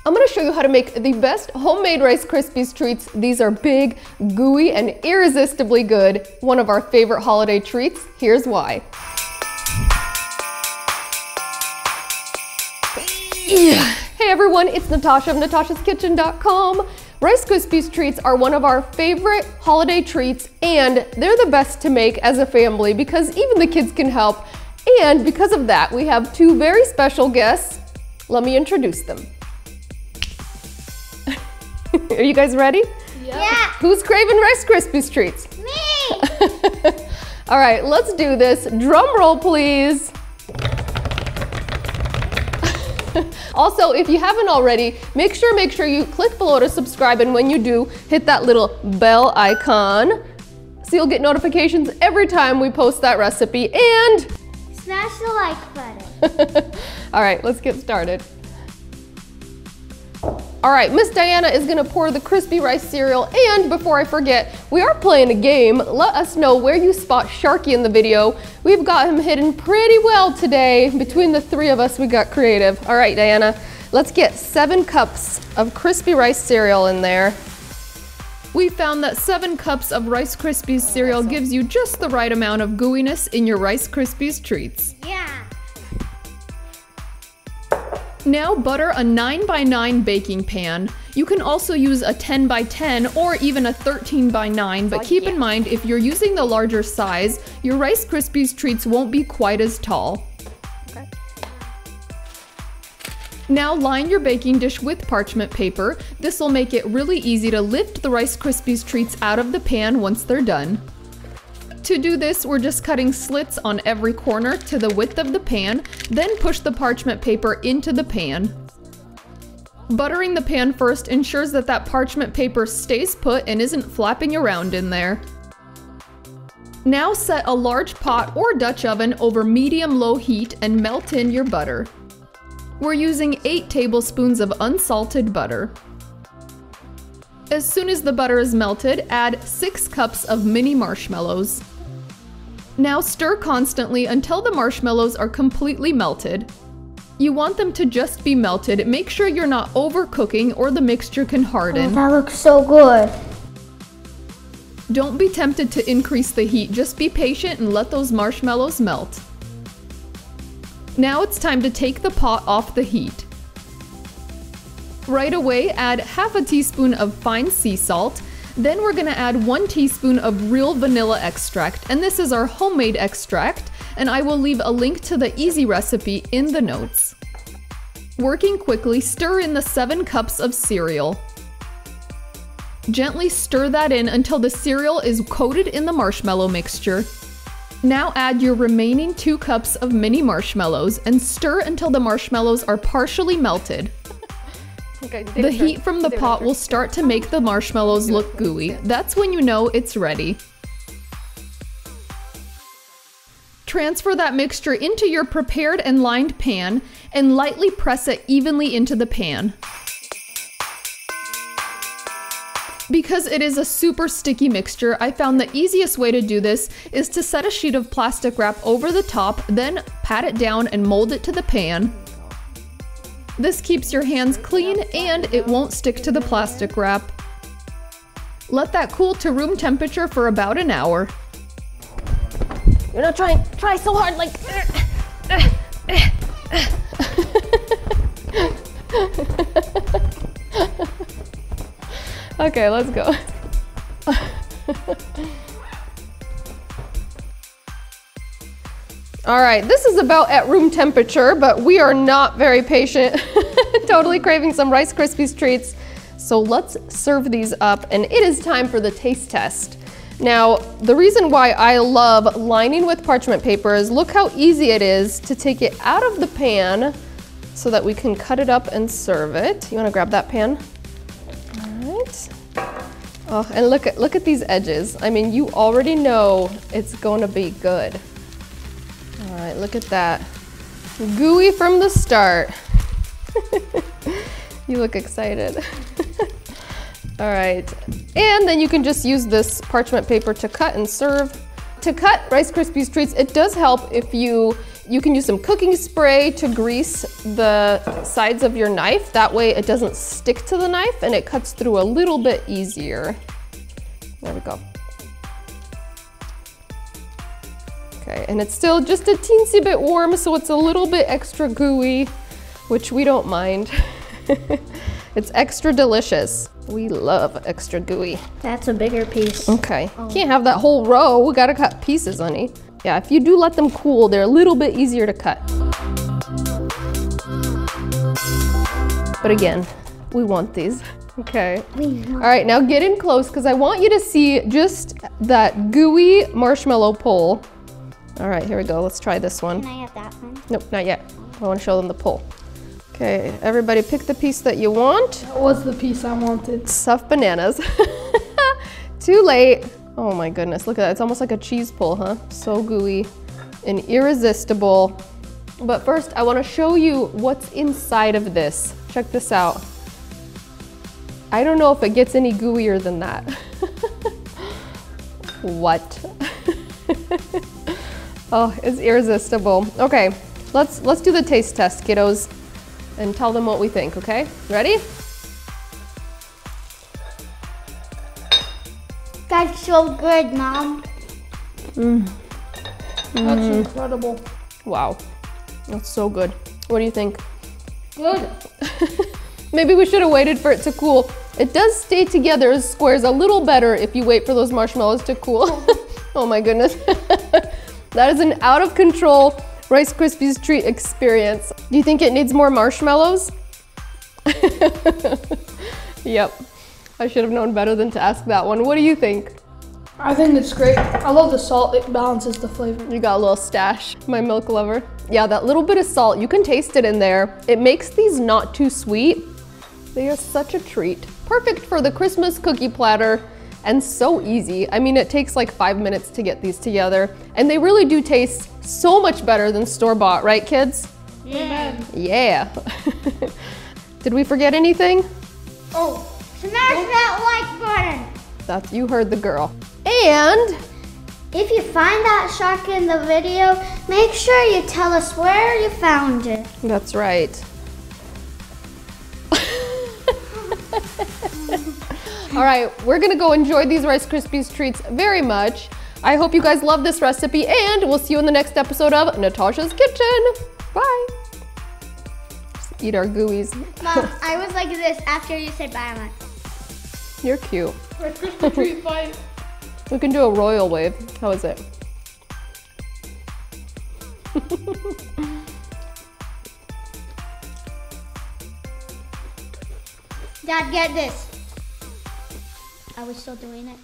I'm gonna show you how to make the best homemade Rice Krispies treats. These are big, gooey, and irresistibly good. One of our favorite holiday treats. Here's why. Hey everyone, it's Natasha of NatashasKitchen.com. Rice Krispies treats are one of our favorite holiday treats, and they're the best to make as a family because even the kids can help. And because of that, we have two very special guests. Let me introduce them. Are you guys ready? Yeah. Who's craving Rice Krispies treats? Me! All right, let's do this. Drum roll, please. Also, if you haven't already, make sure you click below to subscribe, and when you do, hit that little bell icon so you'll get notifications every time we post that recipe, and smash the like button. all right, let's get started. All right, Miss Diana is gonna pour the crispy rice cereal, and before I forget, we are playing a game. Let us know where you spot Sharky in the video. We've got him hidden pretty well today. Between the three of us, we got creative. All right, Diana, let's get 7 cups of crispy rice cereal in there. We found that 7 cups of Rice Krispies cereal gives you just the right amount of gooiness in your Rice Krispies treats. Yeah. Now butter a 9x9 baking pan. You can also use a 10x10 or even a 13x9, but keep in mind if you're using the larger size, your Rice Krispies treats won't be quite as tall. Okay. Now line your baking dish with parchment paper. This will make it really easy to lift the Rice Krispies treats out of the pan once they're done. To do this, we're just cutting slits on every corner to the width of the pan, then push the parchment paper into the pan. Buttering the pan first ensures that parchment paper stays put and isn't flapping around in there. Now set a large pot or Dutch oven over medium-low heat and melt in your butter. We're using 8 tablespoons of unsalted butter. As soon as the butter is melted, add 6 cups of mini marshmallows. Now stir constantly until the marshmallows are completely melted. You want them to just be melted. Make sure you're not overcooking or the mixture can harden. Oh, that looks so good. Don't be tempted to increase the heat. Just be patient and let those marshmallows melt. Now it's time to take the pot off the heat. Right away, add half a teaspoon of fine sea salt. Then we're gonna add 1 teaspoon of real vanilla extract, and this is our homemade extract, and I will leave a link to the easy recipe in the notes. Working quickly, stir in the 7 cups of cereal. Gently stir that in until the cereal is coated in the marshmallow mixture. Now add your remaining 2 cups of mini marshmallows and stir until the marshmallows are partially melted. Okay, the heat from the pot will start to make the marshmallows look gooey. That's when you know it's ready. Transfer that mixture into your prepared and lined pan and lightly press it evenly into the pan. Because it is a super sticky mixture, I found the easiest way to do this is to set a sheet of plastic wrap over the top, then pat it down and mold it to the pan. This keeps your hands clean and it won't stick to the plastic wrap. Let that cool to room temperature for about an hour. You're not try so hard like. Okay, let's go. All right, this is about at room temperature, but we are not very patient. Totally craving some Rice Krispies treats. So let's serve these up, and it is time for the taste test. Now, the reason why I love lining with parchment paper is look how easy it is to take it out of the pan so that we can cut it up and serve it. You wanna grab that pan? All right. Oh, and look at these edges. I mean, you already know it's gonna be good. All right, look at that. Gooey from the start. You look excited. All right, and then you can just use this parchment paper to cut and serve. To cut Rice Krispies treats, it does help if you You can use some cooking spray to grease the sides of your knife. That way it doesn't stick to the knife and it cuts through a little bit easier. There we go. Okay, and it's still just a teensy bit warm, so it's a little bit extra gooey, which we don't mind. It's extra delicious. We love extra gooey. That's a bigger piece. Okay, can't have that whole row. We gotta cut pieces, honey. Yeah, if you do let them cool, they're a little bit easier to cut. But again, we want these. Okay. All right, now get in close because I want you to see just that gooey marshmallow pull. All right, here we go. Let's try this one. Can I have that one? Nope, not yet. I want to show them the pull. Okay, everybody pick the piece that you want. That was the piece I wanted. Stuffed bananas. Too late. Oh my goodness, look at that. It's almost like a cheese pull, huh? So gooey and irresistible. But first, I want to show you what's inside of this. Check this out. I don't know if it gets any gooier than that. What? Oh, it's irresistible. Okay, let's do the taste test, kiddos, and tell them what we think, okay? Ready? That's so good, Mom. That's incredible. Wow, that's so good. What do you think? Good. Maybe we should have waited for it to cool. It does stay together as squares a little better if you wait for those marshmallows to cool. Oh my goodness. That is an out of control Rice Krispies treat experience. Do you think it needs more marshmallows? Yep. I should have known better than to ask that one. What do you think? I think it's great. I love the salt. It balances the flavor. You got a little stash, my milk lover. Yeah, that little bit of salt, you can taste it in there. It makes these not too sweet. They are such a treat. Perfect for the Christmas cookie platter and so easy. I mean, it takes like 5 minutes to get these together and they really do taste so much better than store-bought, right kids? Yeah. Yeah. Did we forget anything? Oh, smash that like button. You heard the girl. And If you find that shark in the video, make sure you tell us where you found it. that's right. All right, we're gonna go enjoy these Rice Krispies treats very much. I hope you guys love this recipe and we'll see you in the next episode of Natasha's Kitchen. Bye. Just eat our gooeys. Mom, I was like this after you said bye. I'm like, You're cute. Rice Krispie treat fight. We can do a royal wave. How is it? Dad, get this. I was still doing it.